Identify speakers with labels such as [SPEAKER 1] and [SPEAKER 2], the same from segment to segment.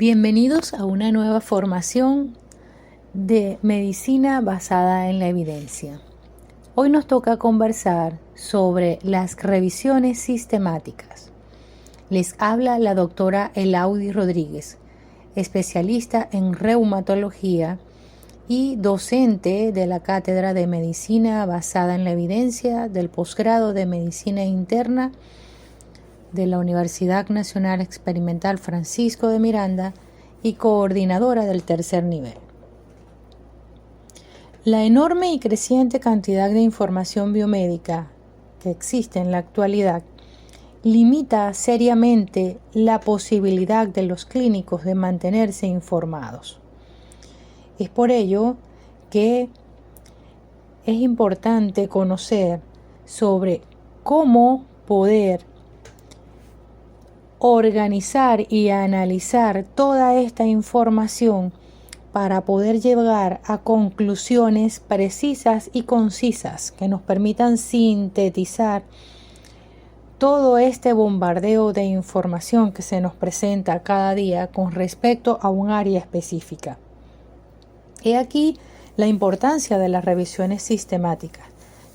[SPEAKER 1] Bienvenidos a una nueva formación de medicina basada en la evidencia. Hoy nos toca conversar sobre las revisiones sistemáticas. Les habla la doctora Elaudi Rodríguez, especialista en reumatología y docente de la Cátedra de Medicina basada en la evidencia del posgrado de Medicina Interna de la Universidad Nacional Experimental Francisco de Miranda y coordinadora del tercer nivel. La enorme y creciente cantidad de información biomédica que existe en la actualidad limita seriamente la posibilidad de los clínicos de mantenerse informados. Es por ello que es importante conocer sobre cómo poder organizar y analizar toda esta información para poder llegar a conclusiones precisas y concisas que nos permitan sintetizar todo este bombardeo de información que se nos presenta cada día con respecto a un área específica. He aquí la importancia de las revisiones sistemáticas,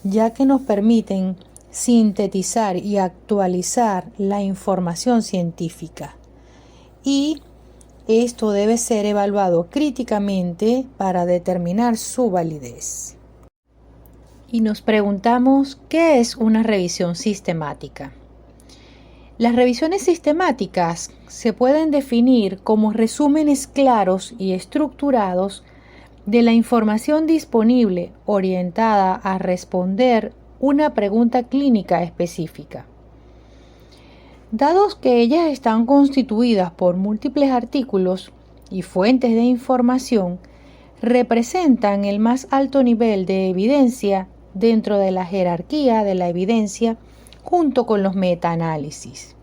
[SPEAKER 1] ya que nos permiten sintetizar y actualizar la información científica. Y esto debe ser evaluado críticamente para determinar su validez. Y nos preguntamos, ¿qué es una revisión sistemática? Las revisiones sistemáticas se pueden definir como resúmenes claros y estructurados de la información disponible orientada a responder una pregunta clínica específica. Dados que ellas están constituidas por múltiples artículos y fuentes de información, representan el más alto nivel de evidencia dentro de la jerarquía de la evidencia junto con los metaanálisis.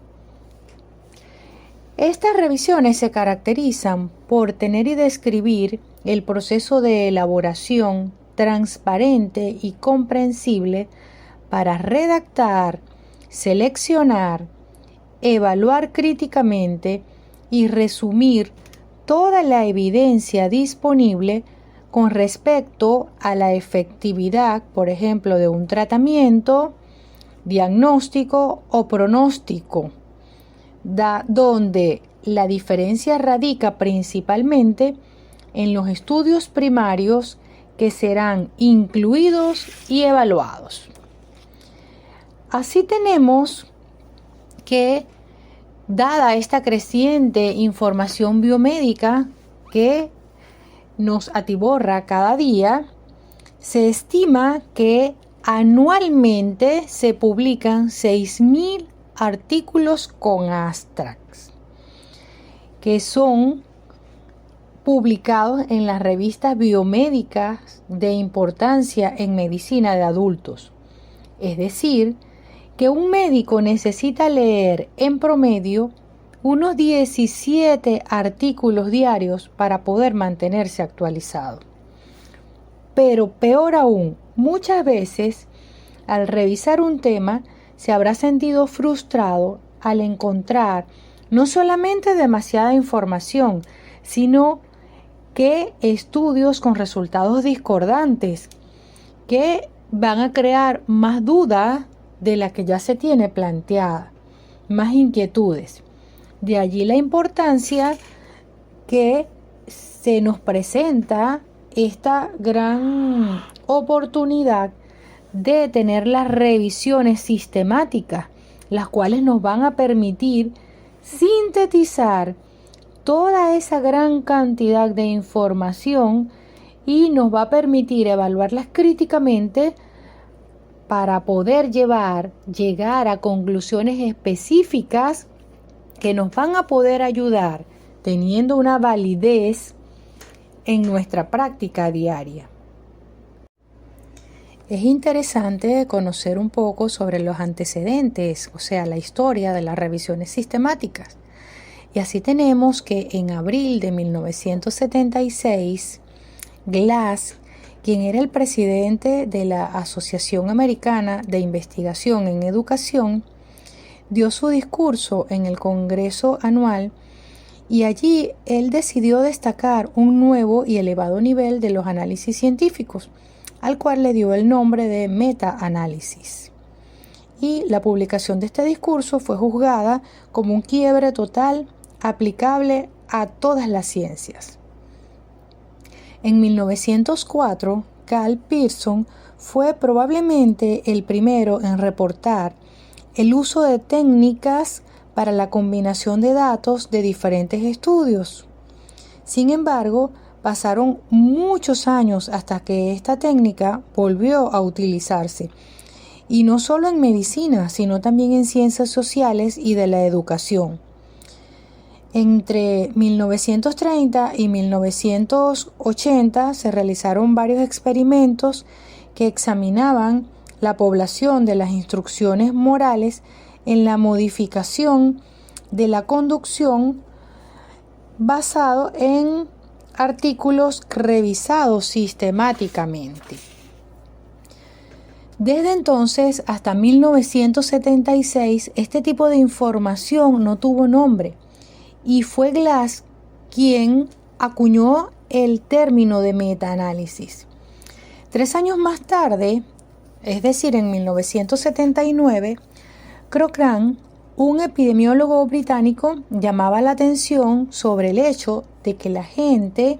[SPEAKER 1] Estas revisiones se caracterizan por tener y describir el proceso de elaboración transparente y comprensible para redactar, seleccionar, evaluar críticamente y resumir toda la evidencia disponible con respecto a la efectividad, por ejemplo, de un tratamiento, diagnóstico o pronóstico, donde la diferencia radica principalmente en los estudios primarios que serán incluidos y evaluados. Así tenemos que, dada esta creciente información biomédica que nos atiborra cada día, se estima que anualmente se publican 6.000 artículos con abstracts, que son publicados en las revistas biomédicas de importancia en medicina de adultos. Es decir, que un médico necesita leer en promedio unos 17 artículos diarios para poder mantenerse actualizado. Pero peor aún, muchas veces al revisar un tema se habrá sentido frustrado al encontrar no solamente demasiada información, sino que estudios con resultados discordantes que van a crear más dudas de la que ya se tiene planteada, más inquietudes. De allí la importancia que se nos presenta esta gran oportunidad de tener las revisiones sistemáticas, las cuales nos van a permitir sintetizar toda esa gran cantidad de información y nos va a permitir evaluarlas críticamente para poder llegar a conclusiones específicas que nos van a poder ayudar teniendo una validez en nuestra práctica diaria. Es interesante conocer un poco sobre los antecedentes, o sea, la historia de las revisiones sistemáticas. Y así tenemos que en abril de 1976, Glass, quien era el presidente de la Asociación Americana de Investigación en Educación, dio su discurso en el Congreso anual y allí él decidió destacar un nuevo y elevado nivel de los análisis científicos, al cual le dio el nombre de metaanálisis. Y la publicación de este discurso fue juzgada como un quiebre total aplicable a todas las ciencias. En 1904, Karl Pearson fue probablemente el primero en reportar el uso de técnicas para la combinación de datos de diferentes estudios. Sin embargo, pasaron muchos años hasta que esta técnica volvió a utilizarse, y no solo en medicina, sino también en ciencias sociales y de la educación. Entre 1930 y 1980 se realizaron varios experimentos que examinaban la población de las instrucciones morales en la modificación de la conducción basado en artículos revisados sistemáticamente. Desde entonces hasta 1976, este tipo de información no tuvo nombre, y fue Glass quien acuñó el término de metaanálisis. 3 años más tarde, es decir, en 1979, Cochrane, un epidemiólogo británico, llamaba la atención sobre el hecho de que la gente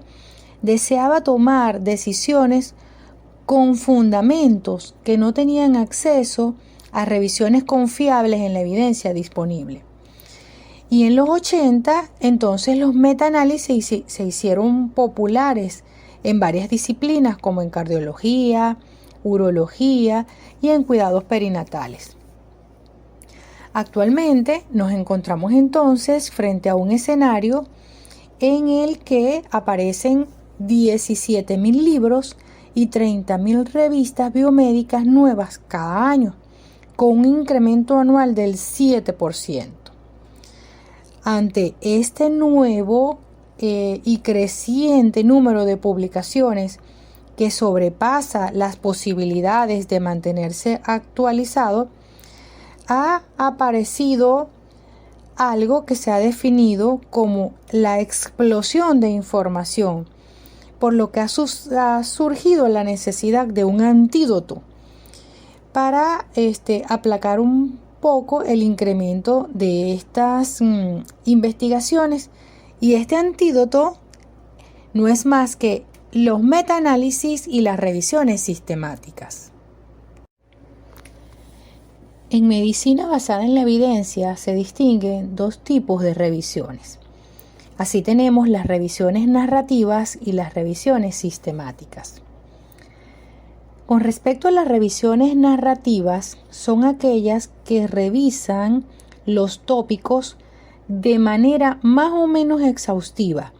[SPEAKER 1] deseaba tomar decisiones con fundamentos que no tenían acceso a revisiones confiables en la evidencia disponible. Y en los 80, entonces los metaanálisis se hicieron populares en varias disciplinas como en cardiología, urología y en cuidados perinatales. Actualmente nos encontramos entonces frente a un escenario en el que aparecen 17.000 libros y 30.000 revistas biomédicas nuevas cada año, con un incremento anual del 7%. Ante este nuevo y creciente número de publicaciones que sobrepasa las posibilidades de mantenerse actualizado, ha aparecido algo que se ha definido como la explosión de información, por lo que ha surgido la necesidad de un antídoto para aplacar un poco el incremento de estas investigaciones. Y este antídoto no es más que los metaanálisis y las revisiones sistemáticas. En medicina basada en la evidencia se distinguen 2 tipos de revisiones. Así tenemos las revisiones narrativas y las revisiones sistemáticas. Con respecto a las revisiones narrativas, son aquellas que revisan los tópicos de manera más o menos exhaustiva,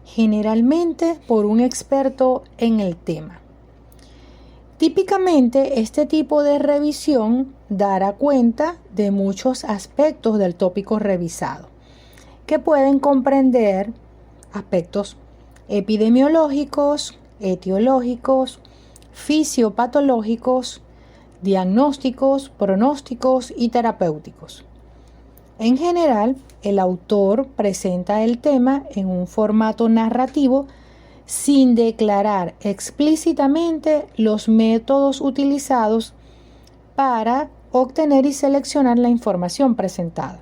[SPEAKER 1] generalmente por un experto en el tema. Típicamente, este tipo de revisión dará cuenta de muchos aspectos del tópico revisado, que pueden comprender aspectos epidemiológicos, etiológicos, fisiopatológicos, diagnósticos, pronósticos y terapéuticos. En general, el autor presenta el tema en un formato narrativo sin declarar explícitamente los métodos utilizados para obtener y seleccionar la información presentada.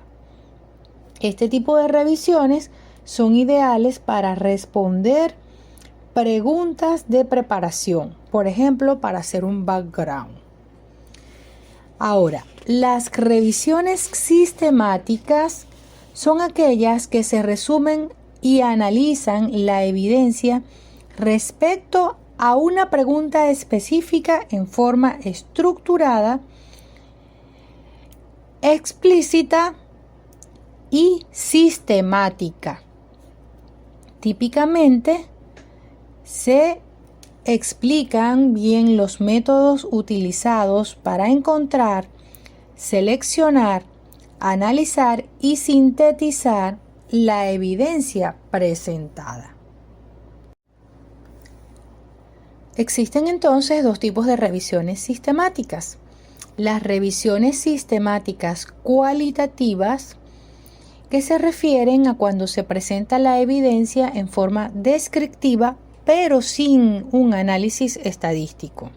[SPEAKER 1] Este tipo de revisiones son ideales para responder preguntas de preparación, por ejemplo, para hacer un background. Ahora, las revisiones sistemáticas son aquellas que se resumen y analizan la evidencia respecto a una pregunta específica en forma estructurada, explícita y sistemática. Típicamente se explican bien los métodos utilizados para encontrar, seleccionar, analizar y sintetizar la evidencia presentada. Existen entonces 2 tipos de revisiones sistemáticas. Las revisiones sistemáticas cualitativas, que se refieren a cuando se presenta la evidencia en forma descriptiva, pero sin un análisis estadístico.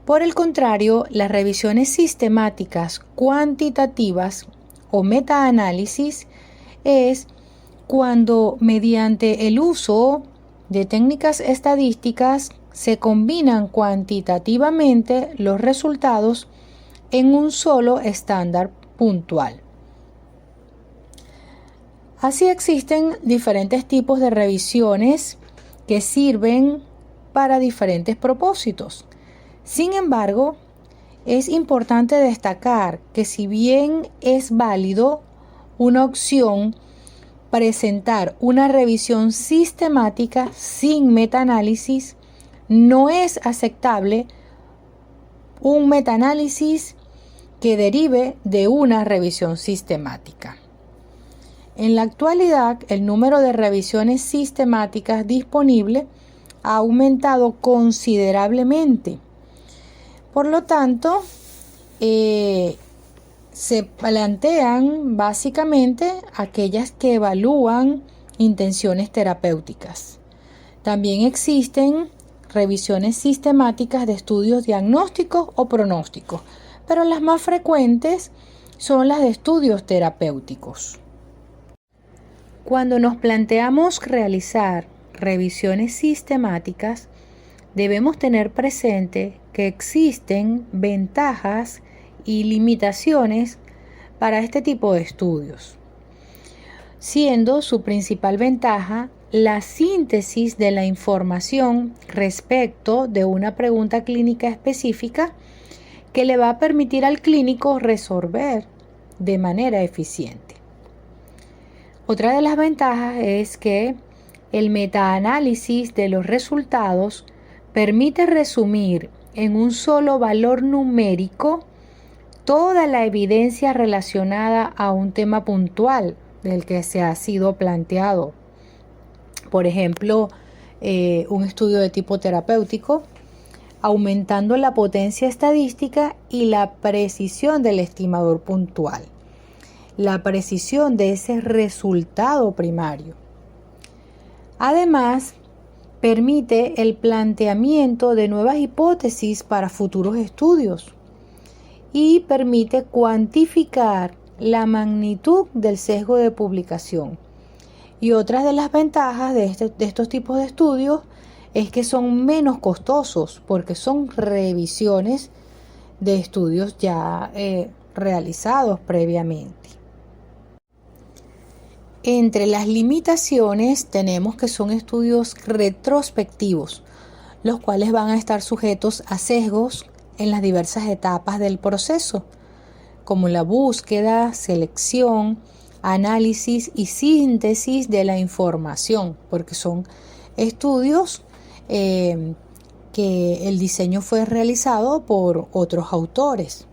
[SPEAKER 1] Por el contrario, las revisiones sistemáticas cuantitativas o metaanálisis es cuando mediante el uso de técnicas estadísticas se combinan cuantitativamente los resultados en un solo estándar puntual. Así existen diferentes tipos de revisiones que sirven para diferentes propósitos. Sin embargo, es importante destacar que si bien es válido una opción presentar una revisión sistemática sin metaanálisis, no es aceptable un metaanálisis que derive de una revisión sistemática. En la actualidad, el número de revisiones sistemáticas disponible ha aumentado considerablemente. Por lo tanto, se plantean básicamente aquellas que evalúan intenciones terapéuticas. También existen revisiones sistemáticas de estudios diagnósticos o pronósticos, pero las más frecuentes son las de estudios terapéuticos. Cuando nos planteamos realizar revisiones sistemáticas, debemos tener presente que existen ventajas y limitaciones para este tipo de estudios, siendo su principal ventaja la síntesis de la información respecto de una pregunta clínica específica que le va a permitir al clínico resolver de manera eficiente. Otra de las ventajas es que el metaanálisis de los resultados permite resumir en un solo valor numérico toda la evidencia relacionada a un tema puntual del que se ha sido planteado. Por ejemplo, un estudio de tipo terapéutico, aumentando la potencia estadística y la precisión del estimador puntual, la precisión de ese resultado primario. Además, permite el planteamiento de nuevas hipótesis para futuros estudios y permite cuantificar la magnitud del sesgo de publicación. Y otras de las ventajas de estos tipos de estudios es que son menos costosos porque son revisiones de estudios ya realizados previamente. Entre las limitaciones tenemos que son estudios retrospectivos, los cuales van a estar sujetos a sesgos en las diversas etapas del proceso, como la búsqueda, selección, análisis y síntesis de la información, porque son estudios que el diseño fue realizado por otros autores.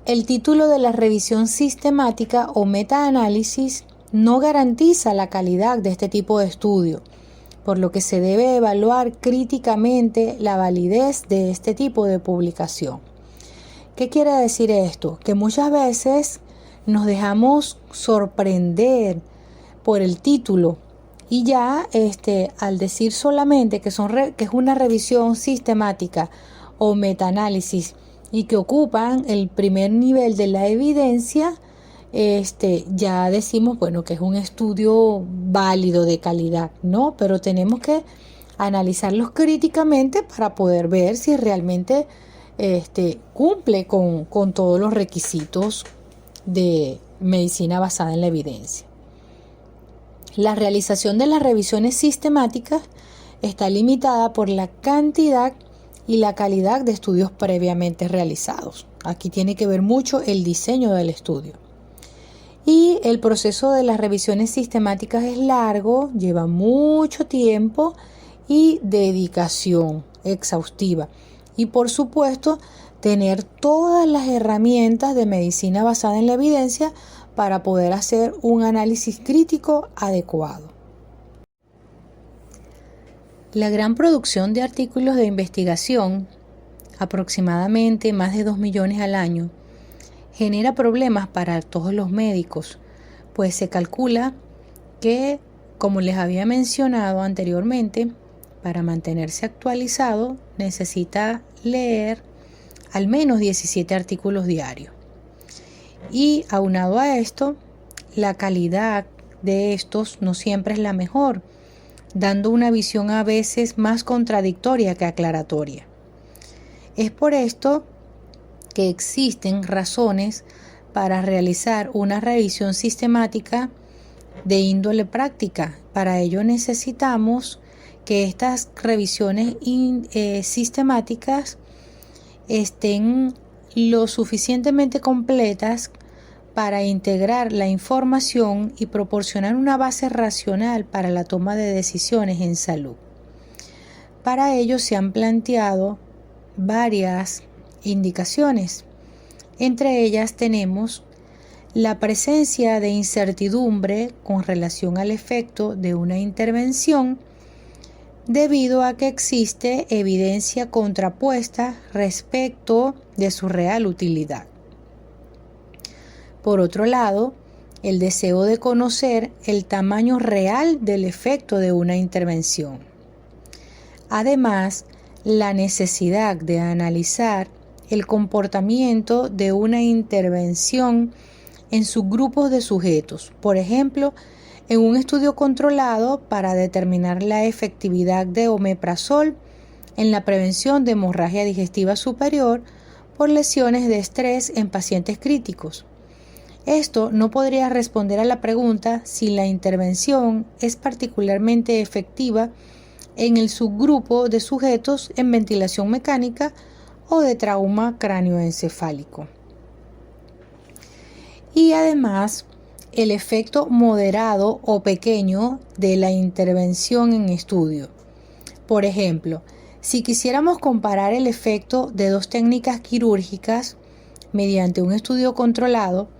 [SPEAKER 1] El título de la revisión sistemática o metaanálisis no garantiza la calidad de este tipo de estudio, por lo que se debe evaluar críticamente la validez de este tipo de publicación. ¿Qué quiere decir esto? Que muchas veces nos dejamos sorprender por el título y ya al decir solamente que es una revisión sistemática o metaanálisis y que ocupan el primer nivel de la evidencia, ya decimos, bueno, que es un estudio válido de calidad, ¿no? Pero tenemos que analizarlos críticamente para poder ver si realmente cumple con todos los requisitos de medicina basada en la evidencia. La realización de las revisiones sistemáticas está limitada por la cantidad y la calidad de estudios previamente realizados. Aquí tiene que ver mucho el diseño del estudio. Y el proceso de las revisiones sistemáticas es largo, lleva mucho tiempo y dedicación exhaustiva. Y por supuesto, tener todas las herramientas de medicina basada en la evidencia para poder hacer un análisis crítico adecuado. La gran producción de artículos de investigación, aproximadamente más de 2 millones al año, genera problemas para todos los médicos, pues se calcula que, como les había mencionado anteriormente, para mantenerse actualizado necesita leer al menos 17 artículos diarios. Y aunado a esto, la calidad de estos no siempre es la mejor, dando una visión a veces más contradictoria que aclaratoria. Es por esto que existen razones para realizar una revisión sistemática de índole práctica. Para ello necesitamos que estas revisiones sistemáticas estén lo suficientemente completas para integrar la información y proporcionar una base racional para la toma de decisiones en salud. Para ello se han planteado varias indicaciones. Entre ellas tenemos la presencia de incertidumbre con relación al efecto de una intervención debido a que existe evidencia contrapuesta respecto de su real utilidad. Por otro lado, el deseo de conocer el tamaño real del efecto de una intervención. Además, la necesidad de analizar el comportamiento de una intervención en subgrupos de sujetos, por ejemplo, en un estudio controlado para determinar la efectividad de omeprazol en la prevención de hemorragia digestiva superior por lesiones de estrés en pacientes críticos. Esto no podría responder a la pregunta si la intervención es particularmente efectiva en el subgrupo de sujetos en ventilación mecánica o de trauma cráneoencefálico. Y además, el efecto moderado o pequeño de la intervención en estudio. Por ejemplo, si quisiéramos comparar el efecto de dos técnicas quirúrgicas mediante un estudio controlado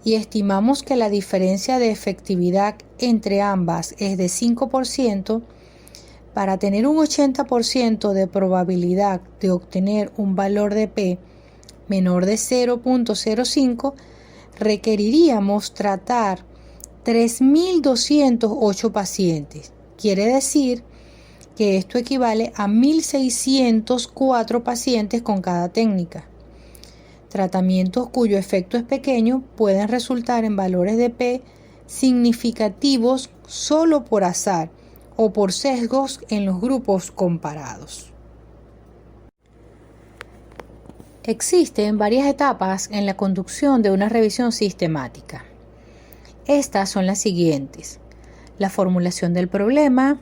[SPEAKER 1] y estimamos que la diferencia de efectividad entre ambas es de 5%, para tener un 80% de probabilidad de obtener un valor de P menor de 0.05, requeriríamos tratar 3.208 pacientes. Quiere decir que esto equivale a 1.604 pacientes con cada técnica. Tratamientos cuyo efecto es pequeño pueden resultar en valores de P significativos solo por azar o por sesgos en los grupos comparados. Existen varias etapas en la conducción de una revisión sistemática. Estas son las siguientes: la formulación del problema,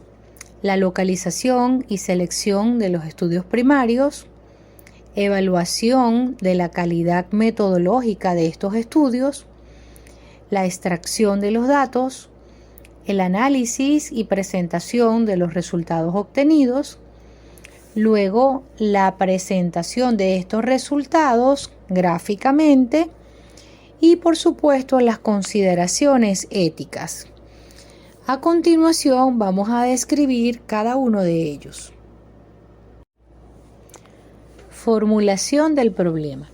[SPEAKER 1] la localización y selección de los estudios primarios, evaluación de la calidad metodológica de estos estudios, la extracción de los datos, el análisis y presentación de los resultados obtenidos, luego la presentación de estos resultados gráficamente y, por supuesto, las consideraciones éticas. A continuación vamos a describir cada uno de ellos. Formulación del problema.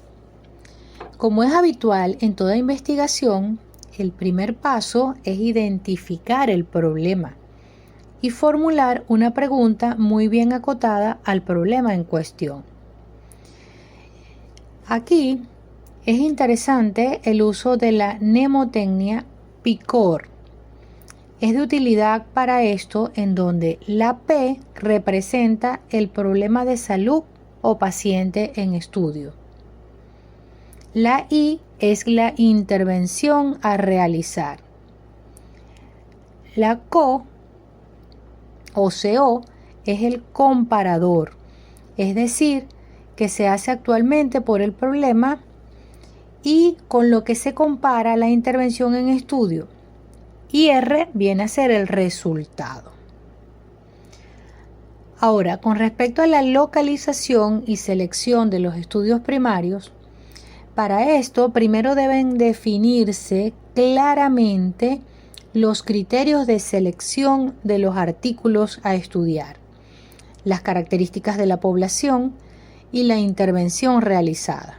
[SPEAKER 1] Como es habitual en toda investigación, el primer paso es identificar el problema y formular una pregunta muy bien acotada al problema en cuestión. Aquí es interesante el uso de la mnemotecnia PICOR. Es de utilidad para esto, en donde la P representa el problema de salud o paciente en estudio. La I es la intervención a realizar. La CO o CO es el comparador, es decir, que se hace actualmente por el problema y con lo que se compara la intervención en estudio. Y R viene a ser el resultado. Ahora, con respecto a la localización y selección de los estudios primarios, para esto primero deben definirse claramente los criterios de selección de los artículos a estudiar, las características de la población y la intervención realizada.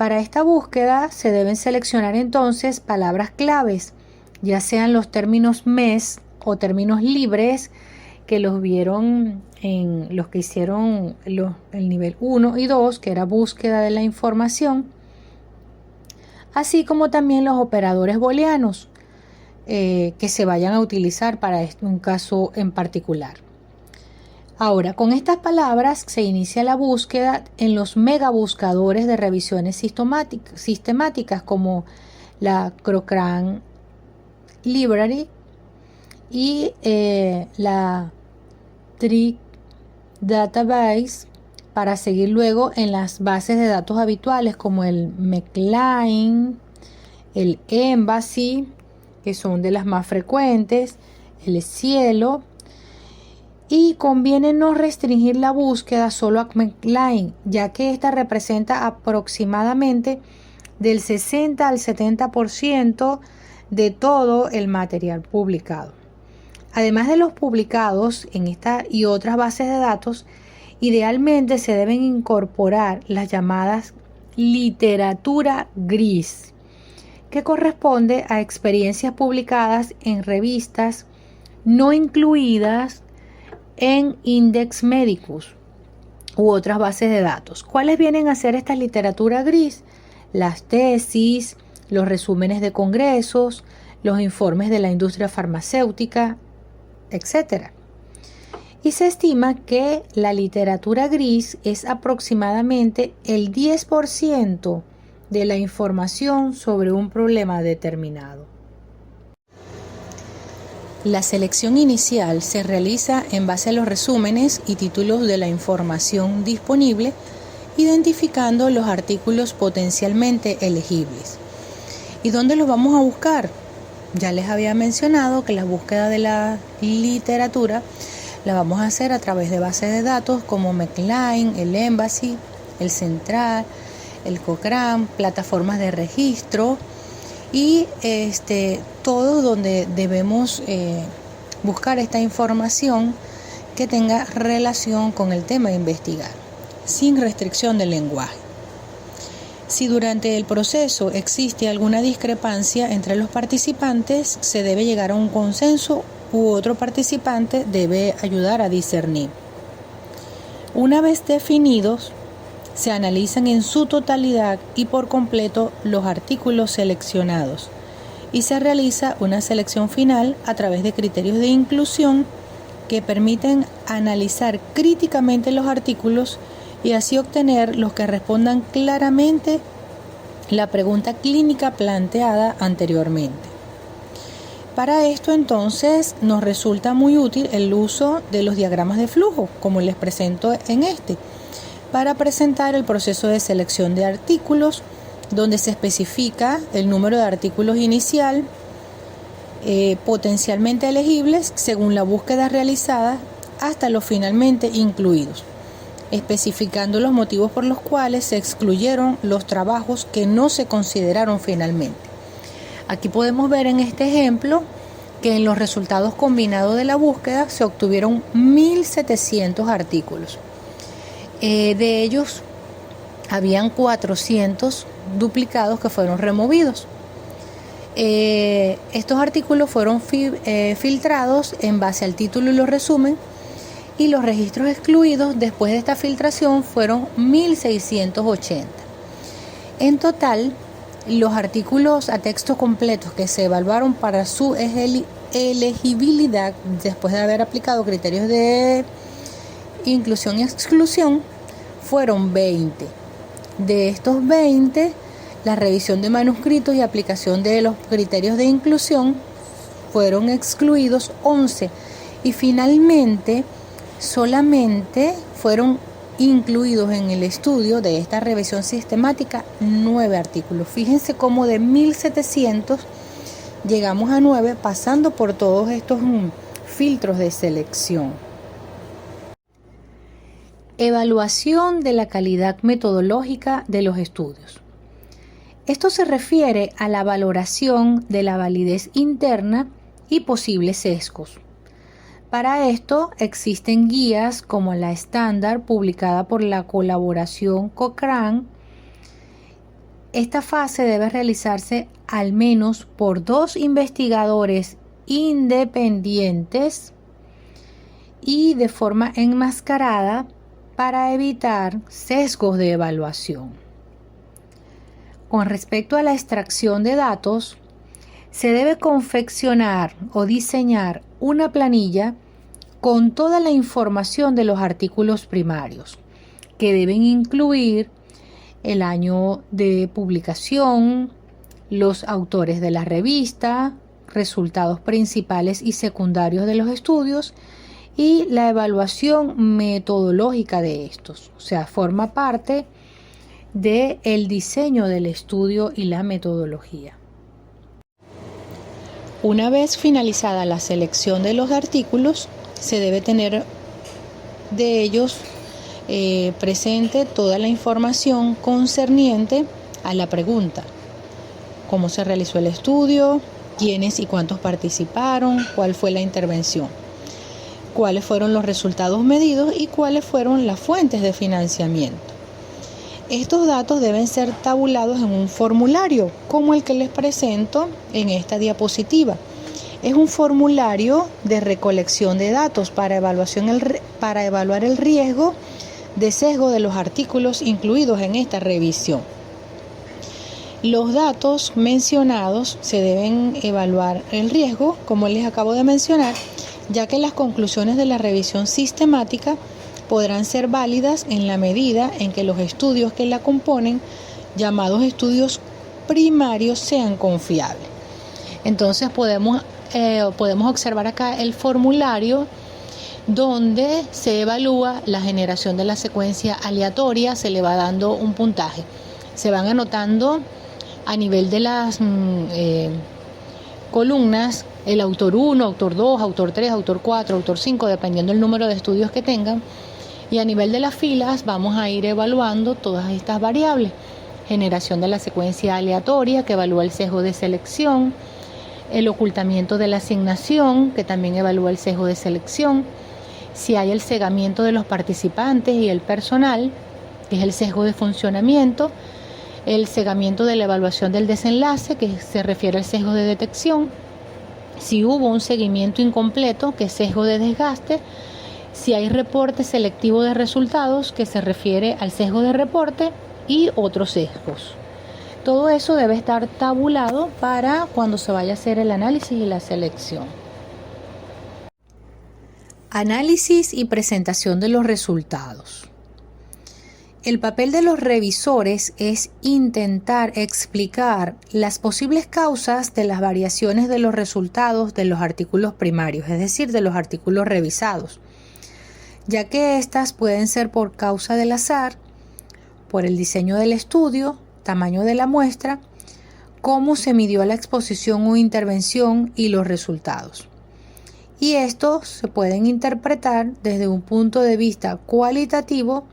[SPEAKER 1] Para esta búsqueda se deben seleccionar entonces palabras claves, ya sean los términos MES o términos libres, que los vieron en los que hicieron el nivel 1 y 2, que era búsqueda de la información, así como también los operadores booleanos que se vayan a utilizar para un caso en particular. Ahora, con estas palabras se inicia la búsqueda en los megabuscadores de revisiones sistemáticas como la Cochrane Library y la Trick Database, para seguir luego en las bases de datos habituales como el McLean, el Embassy, que son de las más frecuentes, el Cielo. Y conviene no restringir la búsqueda solo a McLean, ya que esta representa aproximadamente del 60 al 70% de todo el material publicado. Además de los publicados en esta y otras bases de datos, idealmente se deben incorporar las llamadas literatura gris, que corresponde a experiencias publicadas en revistas no incluidas en Index Medicus u otras bases de datos. ¿Cuáles vienen a ser esta literatura gris? Las tesis, los resúmenes de congresos, los informes de la industria farmacéutica, etc. Y se estima que la literatura gris es aproximadamente el 10% de la información sobre un problema determinado. La selección inicial se realiza en base a los resúmenes y títulos de la información disponible, identificando los artículos potencialmente elegibles. ¿Y dónde los vamos a buscar? Ya les había mencionado que la búsqueda de la literatura la vamos a hacer a través de bases de datos como McLean, el Embassy, el Central, el Cochrane, plataformas de registro y todo donde debemos buscar esta información que tenga relación con el tema a investigar, sin restricción del lenguaje. Si durante el proceso existe alguna discrepancia entre los participantes, se debe llegar a un consenso u otro participante debe ayudar a discernir. Una vez definidos, se analizan en su totalidad y por completo los artículos seleccionados y se realiza una selección final a través de criterios de inclusión que permiten analizar críticamente los artículos y así obtener los que respondan claramente la pregunta clínica planteada anteriormente. Para esto entonces nos resulta muy útil el uso de los diagramas de flujo, como les presento en para presentar el proceso de selección de artículos, donde se especifica el número de artículos inicial potencialmente elegibles según la búsqueda realizada hasta los finalmente incluidos, especificando los motivos por los cuales se excluyeron los trabajos que no se consideraron finalmente. Aquí podemos ver en este ejemplo que en los resultados combinados de la búsqueda se obtuvieron 1.700 artículos. De ellos habían 400 duplicados que fueron removidos. Estos artículos fueron filtrados en base al título y los resumen, y los registros excluidos después de esta filtración fueron 1.680. En total, los artículos a texto completos que se evaluaron para su elegibilidad después de haber aplicado criterios de inclusión y exclusión fueron 20. De estos 20, la revisión de manuscritos y aplicación de los criterios de inclusión fueron excluidos 11 y finalmente solamente fueron incluidos en el estudio de esta revisión sistemática 9 artículos. Fíjense cómo de 1.700 llegamos a 9 pasando por todos estos filtros de selección. Evaluación de la calidad metodológica de los estudios. Esto se refiere a la valoración de la validez interna y posibles sesgos. Para esto existen guías como la estándar publicada por la colaboración Cochrane Esta fase debe realizarse al menos por 2 investigadores independientes y de forma enmascarada para evitar sesgos de evaluación. Con respecto a la extracción de datos, se debe confeccionar o diseñar una planilla con toda la información de los artículos primarios, que deben incluir el año de publicación, los autores de la revista, resultados principales y secundarios de los estudios y la evaluación metodológica de estos. O sea, forma parte del diseño del estudio y la metodología. Una vez finalizada la selección de los artículos, se debe tener de ellos presente toda la información concerniente a la pregunta: cómo se realizó el estudio, quiénes y cuántos participaron, cuál fue la intervención, cuáles fueron los resultados medidos y cuáles fueron las fuentes de financiamiento. Estos datos deben ser tabulados en un formulario como el que les presento en esta diapositiva. Es un formulario de recolección de datos para evaluar el riesgo de sesgo de los artículos incluidos en esta revisión. Los datos mencionados se deben evaluar el riesgo, como les acabo de mencionar, ya que las conclusiones de la revisión sistemática podrán ser válidas en la medida en que los estudios que la componen, llamados estudios primarios, sean confiables. Entonces podemos observar acá el formulario donde se evalúa la generación de la secuencia aleatoria, se le va dando un puntaje. Se van anotando a nivel de las columnas el autor 1, autor 2, autor 3, autor 4, autor 5, dependiendo del número de estudios que tengan. Y a nivel de las filas vamos a ir evaluando todas estas variables. Generación de la secuencia aleatoria, que evalúa el sesgo de selección. El ocultamiento de la asignación, que también evalúa el sesgo de selección. Si hay el cegamiento de los participantes y el personal, que es el sesgo de funcionamiento. El cegamiento de la evaluación del desenlace, que se refiere al sesgo de detección. Si hubo un seguimiento incompleto, que es sesgo de desgaste. Si hay reporte selectivo de resultados, que se refiere al sesgo de reporte, y otros sesgos. Todo eso debe estar tabulado para cuando se vaya a hacer el análisis y la selección. Análisis y presentación de los resultados. El papel de los revisores es intentar explicar las posibles causas de las variaciones de los resultados de los artículos primarios, es decir, de los artículos revisados, ya que éstas pueden ser por causa del azar, por el diseño del estudio, tamaño de la muestra, cómo se midió la exposición o intervención y los resultados. Y estos se pueden interpretar desde un punto de vista cualitativo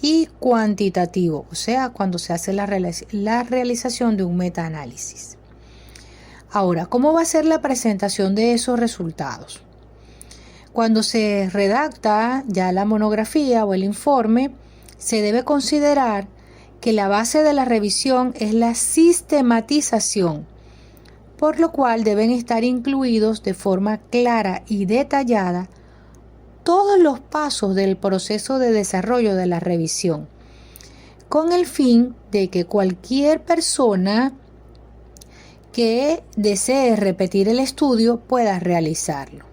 [SPEAKER 1] y cuantitativo, o sea, cuando se hace la realización de un metaanálisis. Ahora, ¿cómo va a ser la presentación de esos resultados? Cuando se redacta ya la monografía o el informe, se debe considerar que la base de la revisión es la sistematización, por lo cual deben estar incluidos de forma clara y detallada todos los pasos del proceso de desarrollo de la revisión, con el fin de que cualquier persona que desee repetir el estudio pueda realizarlo.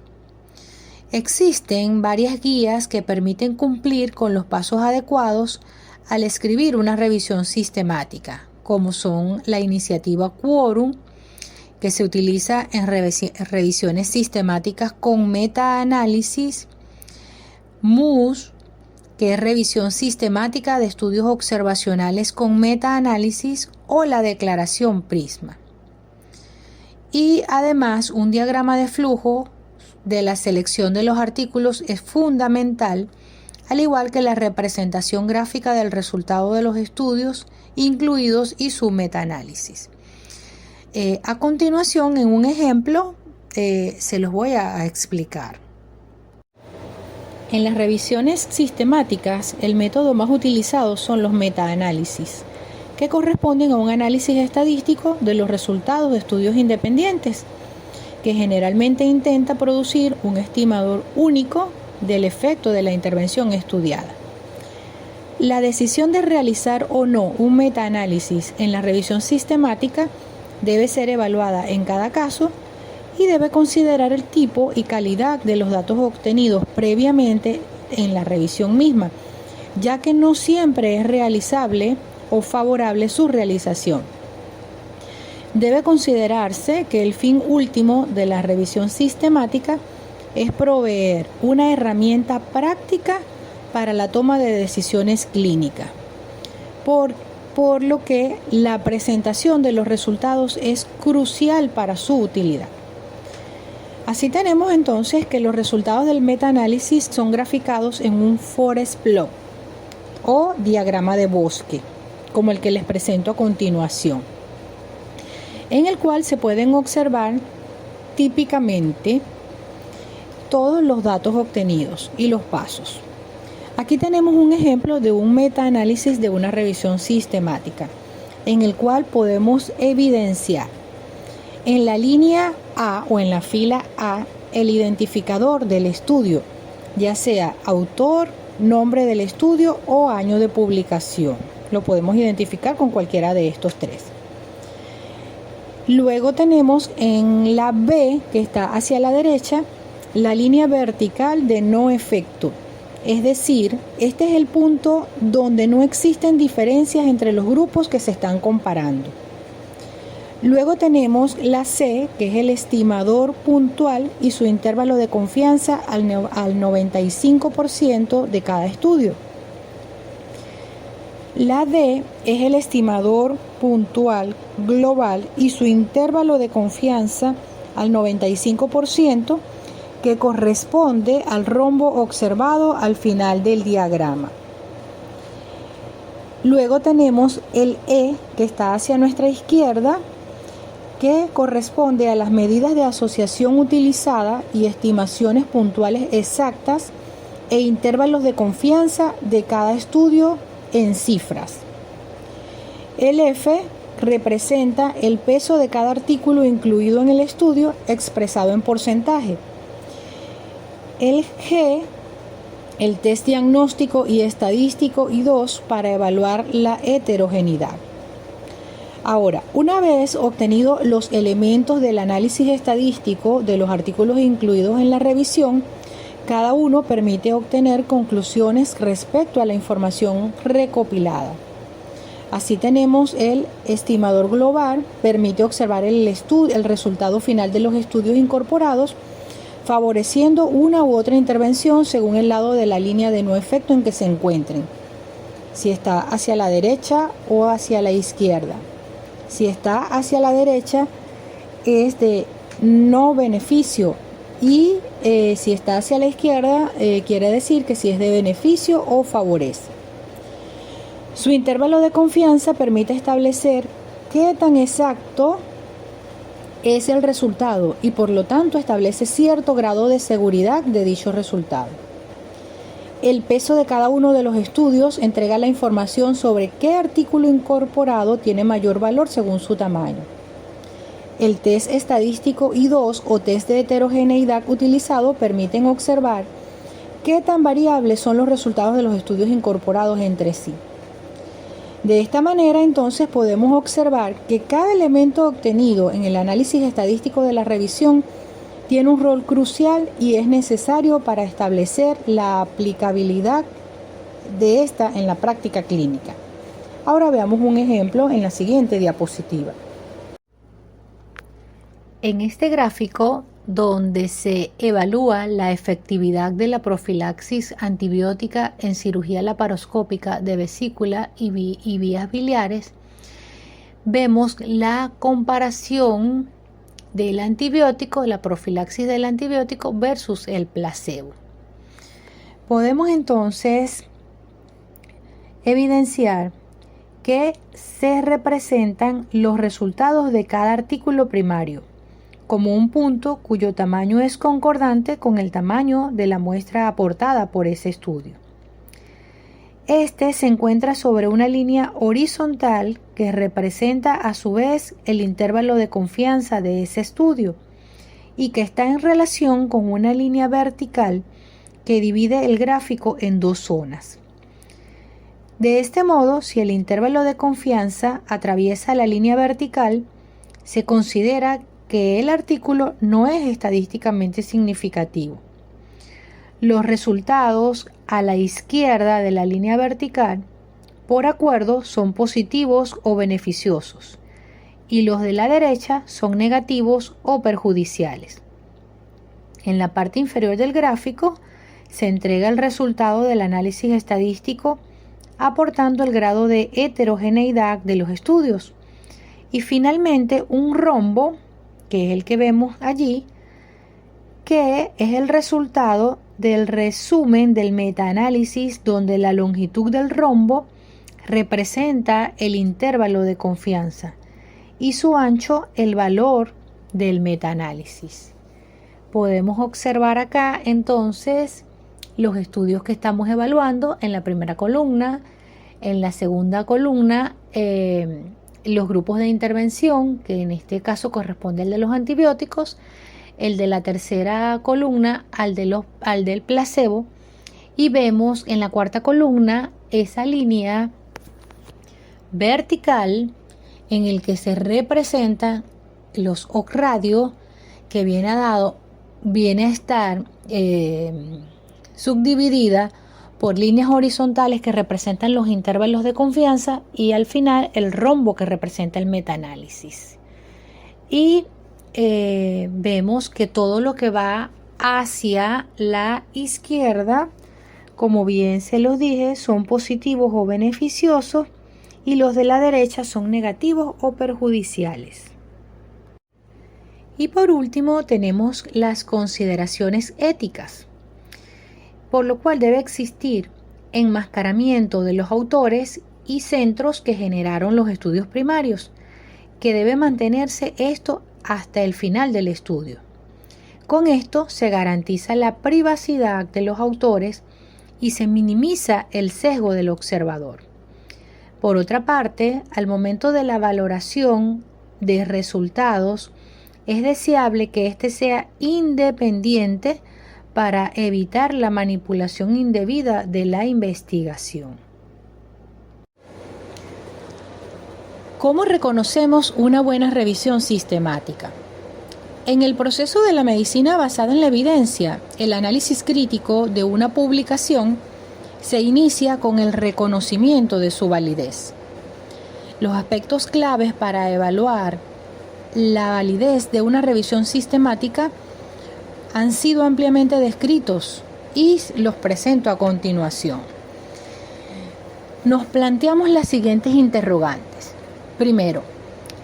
[SPEAKER 1] Existen varias guías que permiten cumplir con los pasos adecuados al escribir una revisión sistemática, como son la iniciativa Quorum, que se utiliza en revisiones sistemáticas con metaanálisis, MUS, que es revisión sistemática de estudios observacionales con metaanálisis, o la declaración Prisma. Y además, un diagrama de flujo de la selección de los artículos es fundamental, al igual que la representación gráfica del resultado de los estudios incluidos y su metaanálisis. A continuación, en un ejemplo, se los voy a explicar. En las revisiones sistemáticas, el método más utilizado son los metaanálisis, que corresponden a un análisis estadístico de los resultados de estudios independientes, que generalmente intenta producir un estimador único del efecto de la intervención estudiada. La decisión de realizar o no un metaanálisis en la revisión sistemática debe ser evaluada en cada caso y debe considerar el tipo y calidad de los datos obtenidos previamente en la revisión misma, ya que no siempre es realizable o favorable su realización. Debe considerarse que el fin último de la revisión sistemática es proveer una herramienta práctica para la toma de decisiones clínicas, por lo que la presentación de los resultados es crucial para su utilidad. Así tenemos entonces que los resultados del metaanálisis son graficados en un forest plot o diagrama de bosque, como el que les presento a continuación, en el cual se pueden observar típicamente todos los datos obtenidos y los pasos. Aquí tenemos un ejemplo de un metaanálisis de una revisión sistemática, en el cual podemos evidenciar en la línea A o en la fila A el identificador del estudio, ya sea autor, nombre del estudio o año de publicación. Lo podemos identificar con cualquiera de estos tres. Luego tenemos en la B, que está hacia la derecha, la línea vertical de no efecto. Es decir, este es el punto donde no existen diferencias entre los grupos que se están comparando. Luego tenemos la C, que es el estimador puntual y su intervalo de confianza al 95% de cada estudio. La D es el estimador puntual global y su intervalo de confianza al 95%, que corresponde al rombo observado al final del diagrama. Luego tenemos el E, que está hacia nuestra izquierda, que corresponde a las medidas de asociación utilizada y estimaciones puntuales exactas e intervalos de confianza de cada estudio en cifras. El F representa el peso de cada artículo incluido en el estudio expresado en porcentaje. El G, el test diagnóstico y estadístico, y 2 para evaluar la heterogeneidad. Ahora, una vez obtenidos los elementos del análisis estadístico de los artículos incluidos en la revisión, cada uno permite obtener conclusiones respecto a la información recopilada. Así tenemos el estimador global, permite observar el resultado final de los estudios incorporados, favoreciendo una u otra intervención según el lado de la línea de no efecto en que se encuentren, si está hacia la derecha o hacia la izquierda. Si está hacia la derecha es de no beneficio y si está hacia la izquierda quiere decir que si es de beneficio o favorece. Su intervalo de confianza permite establecer qué tan exacto es el resultado y por lo tanto establece cierto grado de seguridad de dicho resultado. El peso de cada uno de los estudios entrega la información sobre qué artículo incorporado tiene mayor valor según su tamaño. El test estadístico I2 o test de heterogeneidad utilizado permiten observar qué tan variables son los resultados de los estudios incorporados entre sí. De esta manera, entonces, podemos observar que cada elemento obtenido en el análisis estadístico de la revisión tiene un rol crucial y es necesario para establecer la aplicabilidad de esta en la práctica clínica. Ahora veamos un ejemplo en la siguiente diapositiva. En este gráfico, donde se evalúa la efectividad de la profilaxis antibiótica en cirugía laparoscópica de vesícula y vías biliares, vemos la comparación del antibiótico, la profilaxis del antibiótico versus el placebo. Podemos entonces evidenciar que se representan los resultados de cada artículo primario como un punto cuyo tamaño es concordante con el tamaño de la muestra aportada por ese estudio. Este se encuentra sobre una línea horizontal que representa a su vez el intervalo de confianza de ese estudio y que está en relación con una línea vertical que divide el gráfico en dos zonas. De este modo, si el intervalo de confianza atraviesa la línea vertical, se considera que el artículo no es estadísticamente significativo. Los resultados a la izquierda de la línea vertical, por acuerdo, son positivos o beneficiosos, y los de la derecha son negativos o perjudiciales. En la parte inferior del gráfico se entrega el resultado del análisis estadístico aportando el grado de heterogeneidad de los estudios. Y finalmente un rombo, que es el que vemos allí, que es el resultado del resumen del metaanálisis donde la longitud del rombo representa el intervalo de confianza y su ancho el valor del metaanálisis. Podemos observar acá entonces los estudios que estamos evaluando en la primera columna, en la segunda columna los grupos de intervención, que en este caso corresponde al de los antibióticos, el de la tercera columna al del placebo, y vemos en la cuarta columna esa línea vertical en el que se representan los OC radio, que viene a estar subdividida por líneas horizontales que representan los intervalos de confianza y al final el rombo que representa el metaanálisis. Y vemos que todo lo que va hacia la izquierda, como bien se los dije, son positivos o beneficiosos y los de la derecha son negativos o perjudiciales. Y por último tenemos las consideraciones éticas, por lo cual debe existir enmascaramiento de los autores y centros que generaron los estudios primarios, que debe mantenerse esto hasta el final del estudio. Con esto se garantiza la privacidad de los autores y se minimiza el sesgo del observador. Por otra parte, al momento de la valoración de resultados, es deseable que éste sea independiente para evitar la manipulación indebida de la investigación. ¿Cómo reconocemos una buena revisión sistemática? En el proceso de la medicina basada en la evidencia, el análisis crítico de una publicación se inicia con el reconocimiento de su validez. Los aspectos claves para evaluar la validez de una revisión sistemática han sido ampliamente descritos y los presento a continuación. Nos planteamos las siguientes interrogantes. Primero,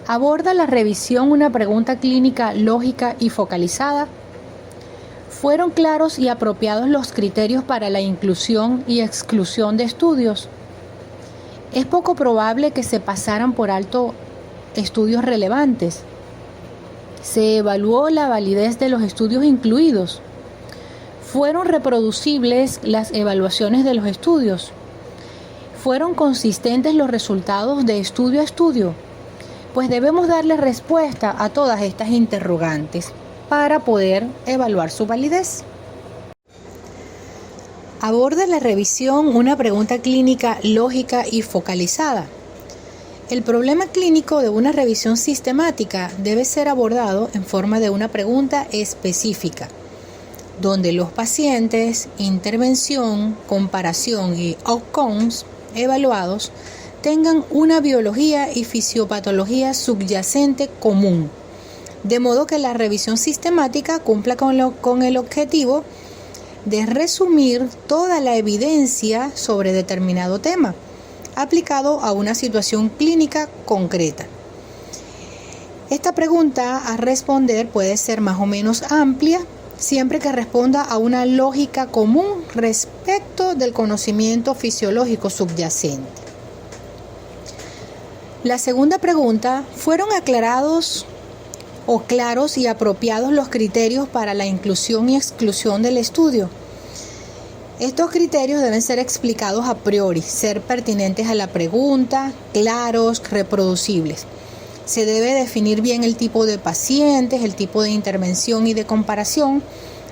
[SPEAKER 1] ¿aborda la revisión una pregunta clínica lógica y focalizada? ¿Fueron claros y apropiados los criterios para la inclusión y exclusión de estudios? ¿Es poco probable que se pasaran por alto estudios relevantes? ¿Se evaluó la validez de los estudios incluidos? ¿Fueron reproducibles las evaluaciones de los estudios? ¿Fueron consistentes los resultados de estudio a estudio? Pues debemos darle respuesta a todas estas interrogantes para poder evaluar su validez. Aborda la revisión una pregunta clínica lógica y focalizada. El problema clínico de una revisión sistemática debe ser abordado en forma de una pregunta específica, donde los pacientes, intervención, comparación y outcomes evaluados tengan una biología y fisiopatología subyacente común, de modo que la revisión sistemática cumpla con el objetivo de resumir toda la evidencia sobre determinado tema, aplicado a una situación clínica concreta. Esta pregunta a responder puede ser más o menos amplia, siempre que responda a una lógica común respecto del conocimiento fisiológico subyacente. La segunda pregunta, ¿fueron aclarados o claros y apropiados los criterios para la inclusión y exclusión del estudio? Estos criterios deben ser explicados a priori, ser pertinentes a la pregunta, claros, reproducibles. Se debe definir bien el tipo de pacientes, el tipo de intervención y de comparación.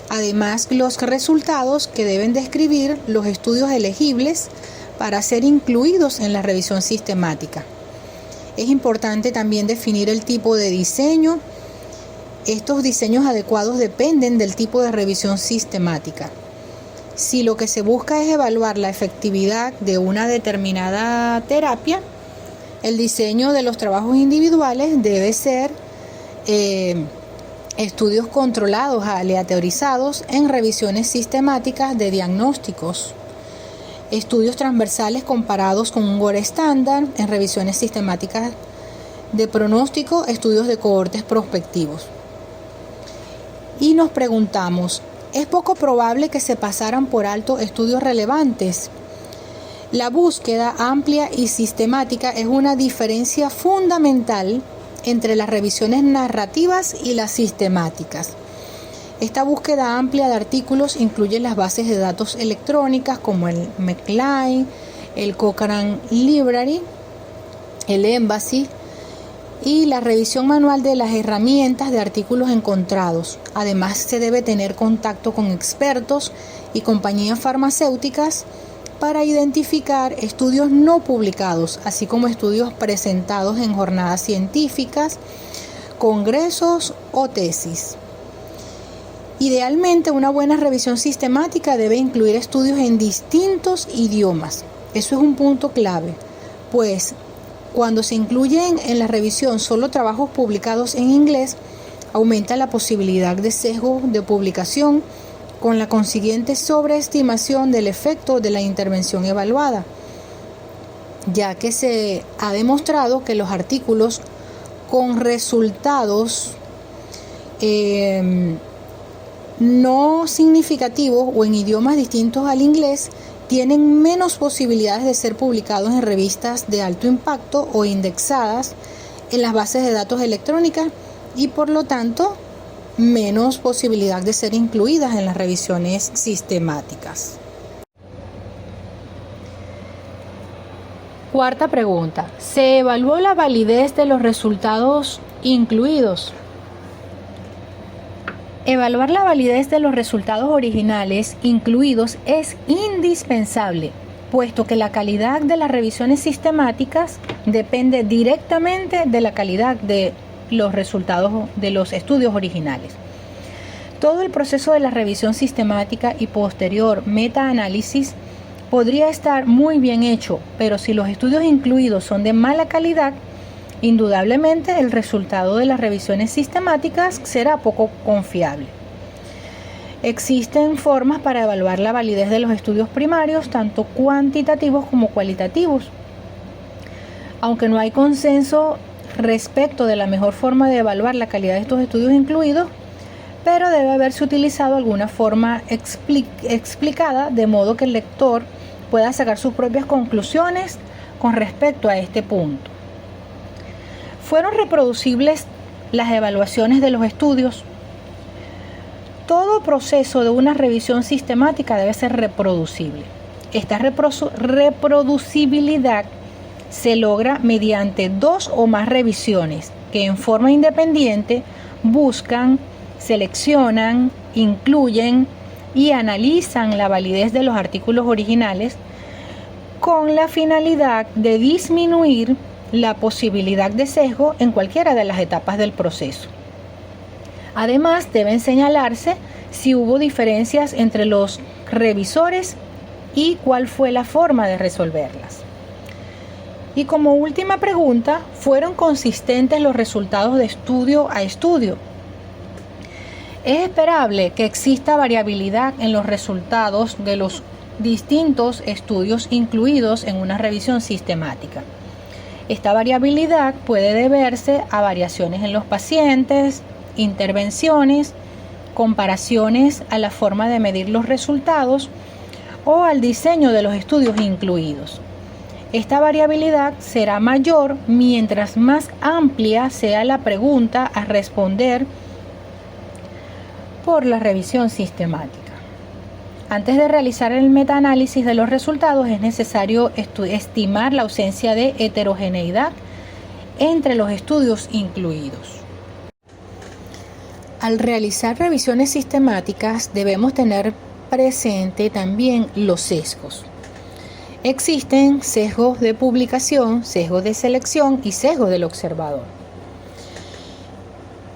[SPEAKER 1] Además, los resultados que deben describir los estudios elegibles para ser incluidos en la revisión sistemática. Es importante también definir el tipo de diseño. Estos diseños adecuados dependen del tipo de revisión sistemática. Si lo que se busca es evaluar la efectividad de una determinada terapia, el diseño de los trabajos individuales debe ser estudios controlados, aleatorizados en revisiones sistemáticas de diagnósticos, estudios transversales comparados con un gold estándar en revisiones sistemáticas de pronóstico, estudios de cohortes prospectivos. Y nos preguntamos, ¿es poco probable que se pasaran por alto estudios relevantes? La búsqueda amplia y sistemática es una diferencia fundamental entre las revisiones narrativas y las sistemáticas. Esta búsqueda amplia de artículos incluye las bases de datos electrónicas como el McLean, el Cochrane Library, el Embassy y la revisión manual de las herramientas de artículos encontrados. Además, se debe tener contacto con expertos y compañías farmacéuticas para identificar estudios no publicados, así como estudios presentados en jornadas científicas, congresos o tesis. Idealmente, una buena revisión sistemática debe incluir estudios en distintos idiomas. Eso es un punto clave, pues cuando se incluyen en la revisión solo trabajos publicados en inglés, aumenta la posibilidad de sesgo de publicación, con la consiguiente sobreestimación del efecto de la intervención evaluada, ya que se ha demostrado que los artículos con resultados no significativos o en idiomas distintos al inglés tienen menos posibilidades de ser publicados en revistas de alto impacto o indexadas en las bases de datos electrónicas y por lo tanto menos posibilidad de ser incluidas en las revisiones sistemáticas. Cuarta pregunta. ¿Se evaluó la validez de los resultados incluidos? Evaluar la validez de los resultados originales incluidos es indispensable, puesto que la calidad de las revisiones sistemáticas depende directamente de la calidad de los resultados de los estudios originales. Todo el proceso de la revisión sistemática y posterior metaanálisis podría estar muy bien hecho, pero si los estudios incluidos son de mala calidad, indudablemente el resultado de las revisiones sistemáticas será poco confiable. Existen formas para evaluar la validez de los estudios primarios, tanto cuantitativos como cualitativos. Aunque no hay consenso respecto de la mejor forma de evaluar la calidad de estos estudios incluidos, pero debe haberse utilizado alguna forma explicada de modo que el lector pueda sacar sus propias conclusiones con respecto a este punto. ¿Fueron reproducibles las evaluaciones de los estudios? Todo proceso de una revisión sistemática debe ser reproducible. Esta reproducibilidad se logra mediante 2 o más revisiones que en forma independiente buscan, seleccionan, incluyen y analizan la validez de los artículos originales con la finalidad de disminuir la posibilidad de sesgo en cualquiera de las etapas del proceso. Además, deben señalarse si hubo diferencias entre los revisores y cuál fue la forma de resolverlas. Y como última pregunta, ¿fueron consistentes los resultados de estudio a estudio? Es esperable que exista variabilidad en los resultados de los distintos estudios incluidos en una revisión sistemática. Esta variabilidad puede deberse a variaciones en los pacientes, intervenciones, comparaciones a la forma de medir los resultados o al diseño de los estudios incluidos. Esta variabilidad será mayor mientras más amplia sea la pregunta a responder por la revisión sistemática. Antes de realizar el metaanálisis de los resultados es necesario estimar la ausencia de heterogeneidad entre los estudios incluidos. Al realizar revisiones sistemáticas debemos tener presente también los sesgos. Existen sesgos de publicación, sesgos de selección y sesgos del observador.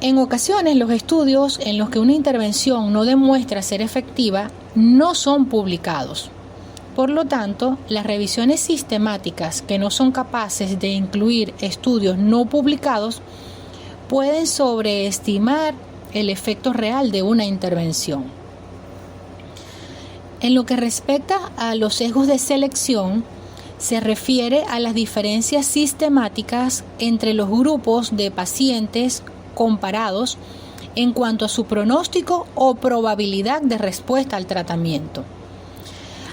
[SPEAKER 1] En ocasiones, los estudios en los que una intervención no demuestra ser efectiva no son publicados. Por lo tanto, las revisiones sistemáticas que no son capaces de incluir estudios no publicados pueden sobreestimar el efecto real de una intervención. En lo que respecta a los sesgos de selección, se refiere a las diferencias sistemáticas entre los grupos de pacientes comparados en cuanto a su pronóstico o probabilidad de respuesta al tratamiento.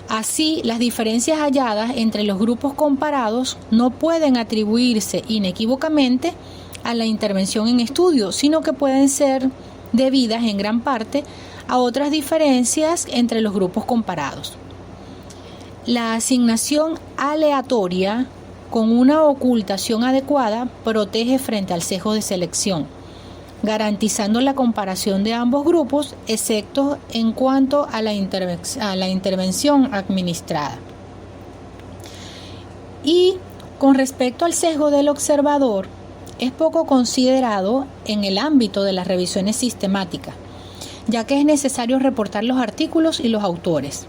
[SPEAKER 1] Así, las diferencias halladas entre los grupos comparados no pueden atribuirse inequívocamente a la intervención en estudio, sino que pueden ser debidas en gran parte a otras diferencias entre los grupos comparados. La asignación aleatoria con una ocultación adecuada protege frente al sesgo de selección, garantizando la comparación de ambos grupos, excepto en cuanto a la intervención administrada. Y con respecto al sesgo del observador, es poco considerado en el ámbito de las revisiones sistemáticas, ya que es necesario reportar los artículos y los autores.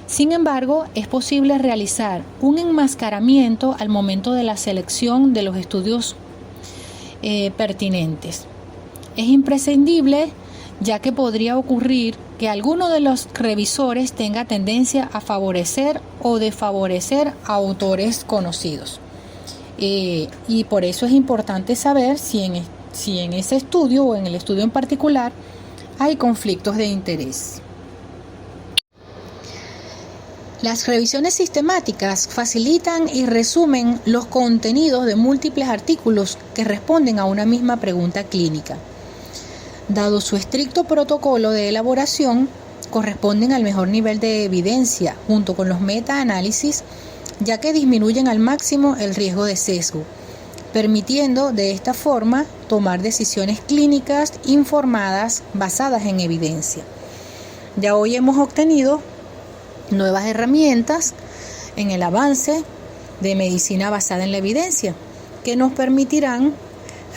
[SPEAKER 1] Sin embargo, es posible realizar un enmascaramiento al momento de la selección de los estudios pertinentes. Es imprescindible, ya que podría ocurrir que alguno de los revisores tenga tendencia a favorecer o desfavorecer a autores conocidos. Y por eso es importante saber si en ese estudio o en el estudio en particular hay conflictos de interés. Las revisiones sistemáticas facilitan y resumen los contenidos de múltiples artículos que responden a una misma pregunta clínica. Dado su estricto protocolo de elaboración, corresponden al mejor nivel de evidencia junto con los metaanálisis, ya que disminuyen al máximo el riesgo de sesgo, permitiendo de esta forma tomar decisiones clínicas informadas basadas en evidencia. Ya hoy hemos obtenido nuevas herramientas en el avance de medicina basada en la evidencia, que nos permitirán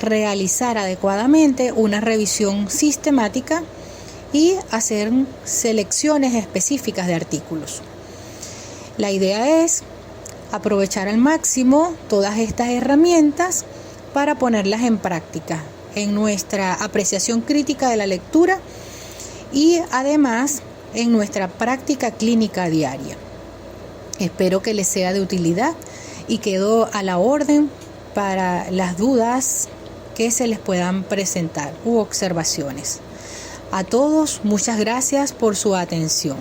[SPEAKER 1] realizar adecuadamente una revisión sistemática y hacer selecciones específicas de artículos. La idea es aprovechar al máximo todas estas herramientas para ponerlas en práctica en nuestra apreciación crítica de la lectura y además en nuestra práctica clínica diaria. Espero que les sea de utilidad y quedo a la orden para las dudas que se les puedan presentar u observaciones. A todos, muchas gracias por su atención.